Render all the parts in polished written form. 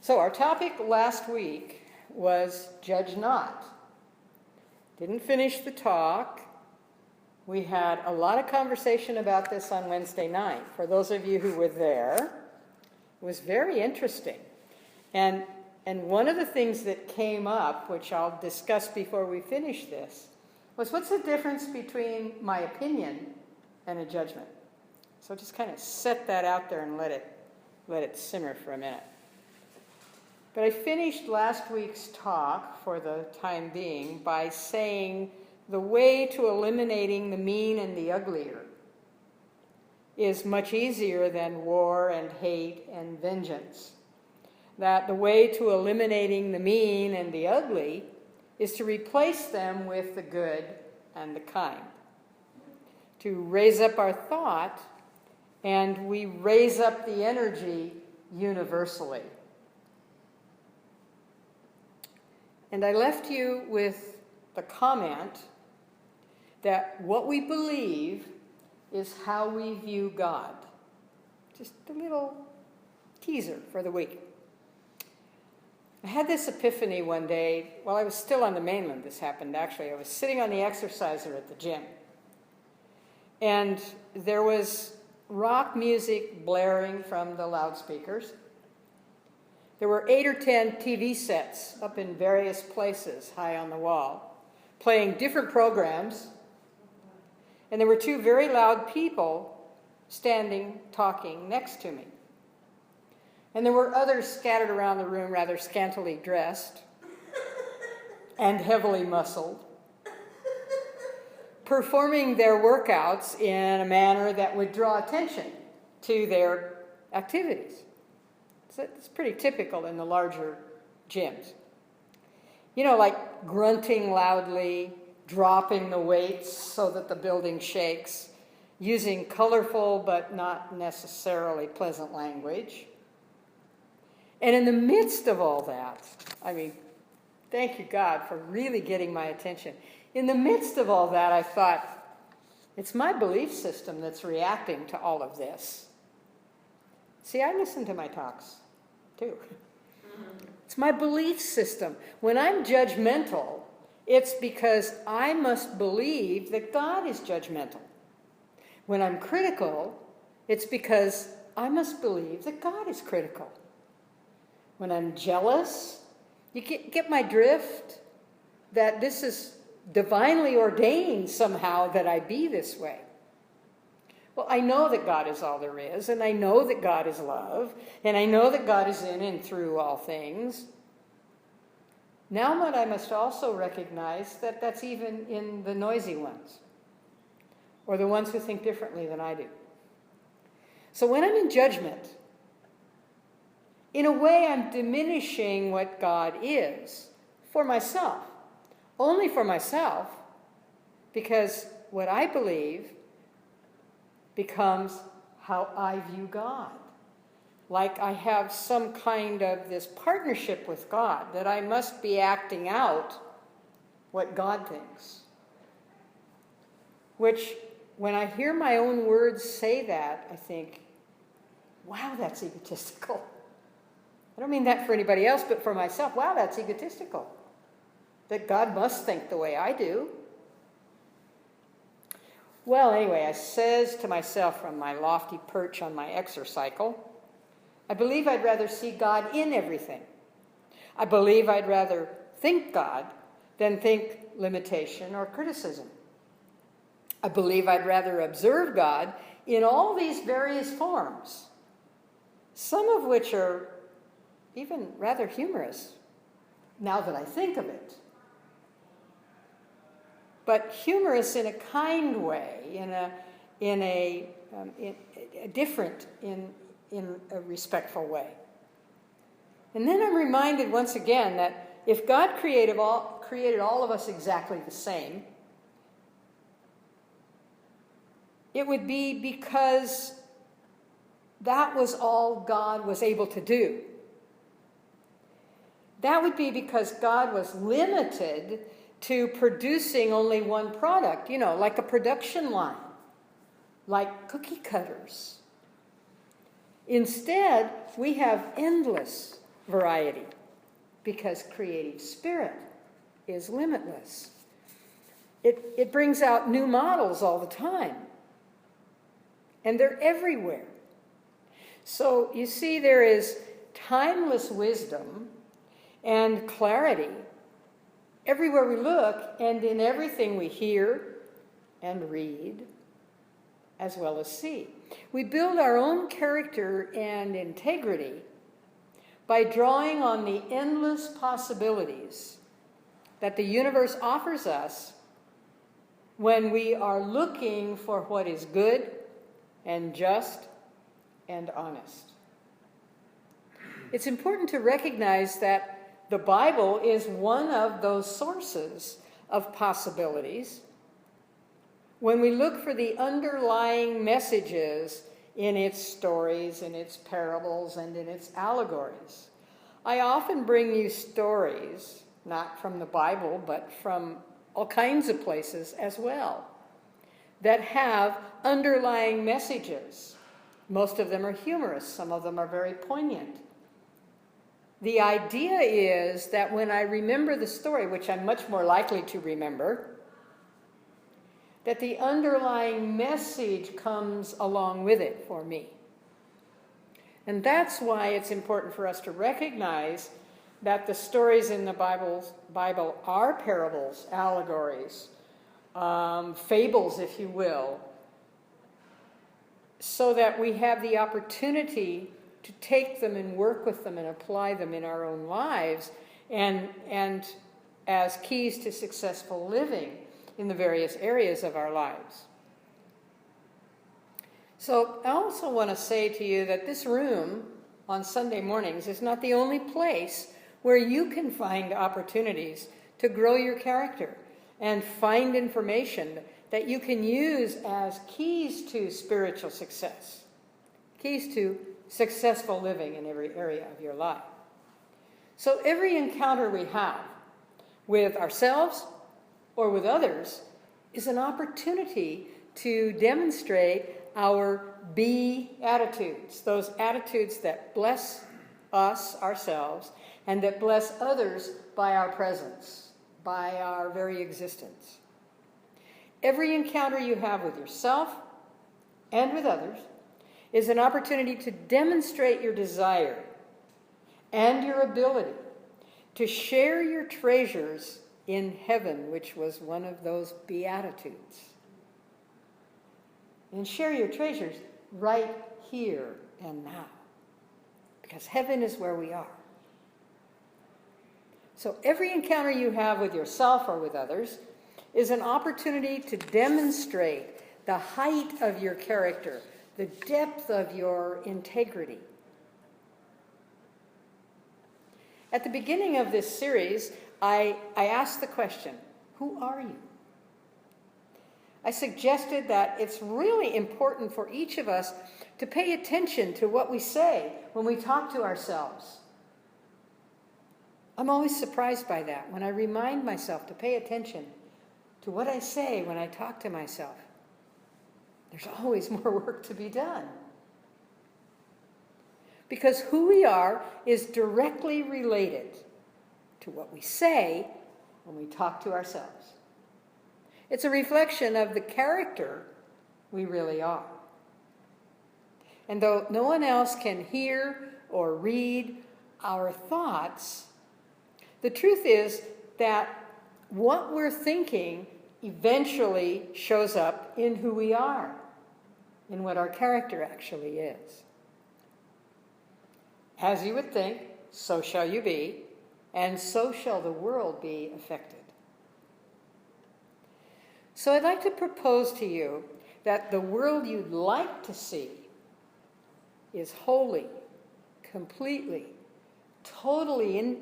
So our topic last week was judge not. Didn't finish the talk. We had a lot of conversation about this on Wednesday night. For those of you who were there, it was very interesting. And one of the things that came up, which I'll discuss before we finish this, was what's the difference between my opinion and a judgment? So just kind of set that out there and let it simmer for a minute. But I finished last week's talk, for the time being, by saying the way to eliminating the mean and the uglier is much easier than war and hate and vengeance. That the way to eliminating the mean and the ugly is to replace them with the good and the kind. To raise up our thought, and we raise up the energy universally. And I left you with the comment that what we believe is how we view God. Just a little teaser for the week. I had this epiphany one day while I was still on the mainland. This happened, actually. I was sitting on the exerciser at the gym. And there was rock music blaring from the loudspeakers. There were 8 or 10 TV sets up in various places high on the wall, playing different programs. And there were 2 very loud people standing, talking next to me. And there were others scattered around the room, rather scantily dressed and heavily muscled, performing their workouts in a manner that would draw attention to their activities. So it's pretty typical in the larger gyms. You know, like grunting loudly, dropping the weights so that the building shakes, using colorful but not necessarily pleasant language. And in the midst of all that, I mean, thank you, God, for really getting my attention. In the midst of all that, I thought, it's my belief system that's reacting to all of this. See, I listen to my talks, too. It's my belief system. When I'm judgmental, it's because I must believe that God is judgmental. When I'm critical, it's because I must believe that God is critical. When I'm jealous, you get my drift? That this is divinely ordained somehow that I be this way. Well, I know that God is all there is, and I know that God is love, and I know that God is in and through all things. Now, but I must also recognize that that's even in the noisy ones, or the ones who think differently than I do. So when I'm in judgment, in a way I'm diminishing what God is for myself, only for myself, because what I believe becomes how I view God. Like I have some kind of this partnership with God, that I must be acting out what God thinks. Which, when I hear my own words say that, I think, wow, that's egotistical. I don't mean that for anybody else, but for myself, wow, that's egotistical. That God must think the way I do. Well, anyway, I says to myself from my lofty perch on my exercycle, I believe I'd rather see God in everything. I believe I'd rather think God than think limitation or criticism. I believe I'd rather observe God in all these various forms, some of which are even rather humorous, now that I think of it. But humorous in a kind way, in a different, in a respectful way. And then I'm reminded once again that if God created all of us exactly the same, it would be because that was all God was able to do. That would be because God was limited to producing only one product, like a production line, like cookie cutters. Instead, we have endless variety, because creative spirit is limitless. It brings out new models all the time, and they're everywhere. So you see, there is timeless wisdom and clarity everywhere we look and in everything we hear and read, as well as see. We build our own character and integrity by drawing on the endless possibilities that the universe offers us when we are looking for what is good and just and honest. It's important to recognize that the Bible is one of those sources of possibilities when we look for the underlying messages in its stories, in its parables, and in its allegories. I often bring you stories, not from the Bible, but from all kinds of places as well, that have underlying messages. Most of them are humorous. Some of them are very poignant. The idea is that when I remember the story, which I'm much more likely to remember, that the underlying message comes along with it for me. And that's why it's important for us to recognize that the stories in the Bible are parables, allegories, fables, if you will, so that we have the opportunity to take them and work with them and apply them in our own lives and as keys to successful living in the various areas of our lives. So I also want to say to you that this room on Sunday mornings is not the only place where you can find opportunities to grow your character and find information that you can use as keys to spiritual success, keys to successful living in every area of your life. So every encounter we have with ourselves or with others is an opportunity to demonstrate our be attitudes, those attitudes that bless us, ourselves, and that bless others by our presence, by our very existence. Every encounter you have with yourself and with others is an opportunity to demonstrate your desire and your ability to share your treasures in heaven, which was one of those beatitudes. And share your treasures right here and now, because heaven is where we are. So every encounter you have with yourself or with others is an opportunity to demonstrate the height of your character, the depth of your integrity. At the beginning of this series, I asked the question, who are you? I suggested that it's really important for each of us to pay attention to what we say when we talk to ourselves. I'm always surprised by that when I remind myself to pay attention to what I say when I talk to myself. There's always more work to be done. Because who we are is directly related to what we say when we talk to ourselves. It's a reflection of the character we really are. And though no one else can hear or read our thoughts, the truth is that what we're thinking eventually shows up in who we are, in what our character actually is. As you would think, so shall you be, and so shall the world be affected. So I'd like to propose to you that the world you'd like to see is wholly, completely, totally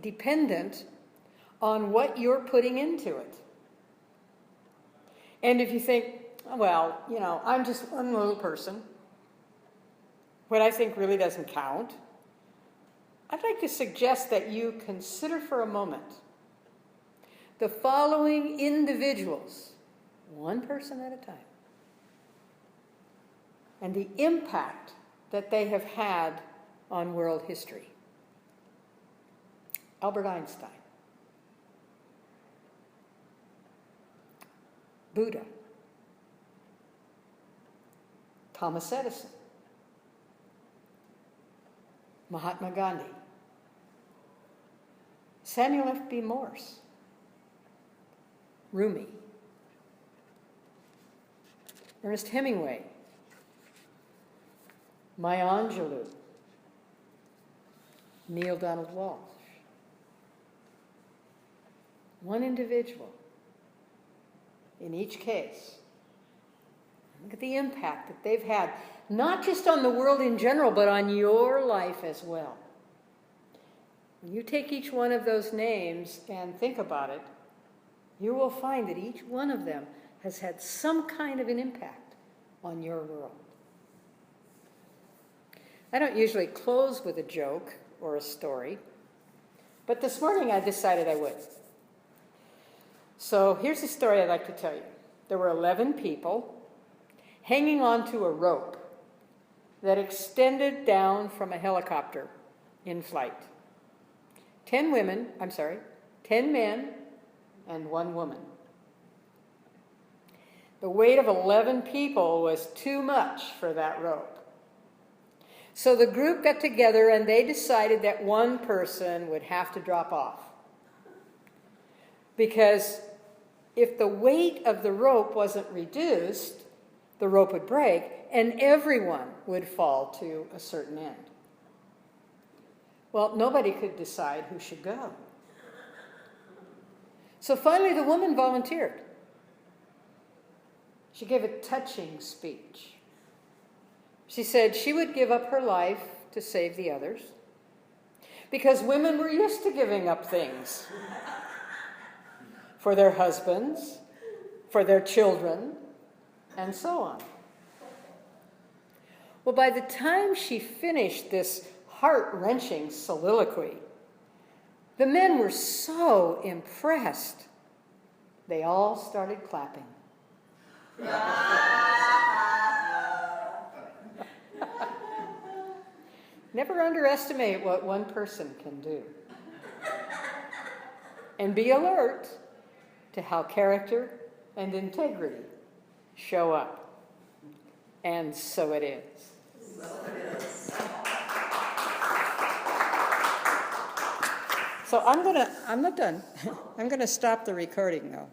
dependent on what you're putting into it. And if you think, well, I'm just one little person, what I think really doesn't count, I'd like to suggest that you consider for a moment the following individuals, one person at a time, and the impact that they have had on world history. Albert Einstein, Buddha, Thomas Edison, Mahatma Gandhi, Samuel F.B. Morse, Rumi, Ernest Hemingway, Maya Angelou, Neil Donald Walsh. One individual in each case. Look at the impact that they've had, not just on the world in general, but on your life as well. When you take each one of those names and think about it, you will find that each one of them has had some kind of an impact on your world. I don't usually close with a joke or a story, but this morning I decided I would. So here's the story I'd like to tell you. There were 11 people hanging onto a rope that extended down from a helicopter in flight. 10 men and 1 woman. The weight of 11 people was too much for that rope. So the group got together and they decided that one person would have to drop off. Because if the weight of the rope wasn't reduced, the rope would break and everyone would fall to a certain end. Well, nobody could decide who should go. So finally the woman volunteered. She gave a touching speech. She said she would give up her life to save the others because women were used to giving up things for their husbands, for their children, and so on. Well, by the time she finished this heart-wrenching soliloquy, the men were so impressed, they all started clapping. Never underestimate what one person can do. And be alert to how character and integrity show up. And so it is. So I'm not done. I'm gonna stop the recording though.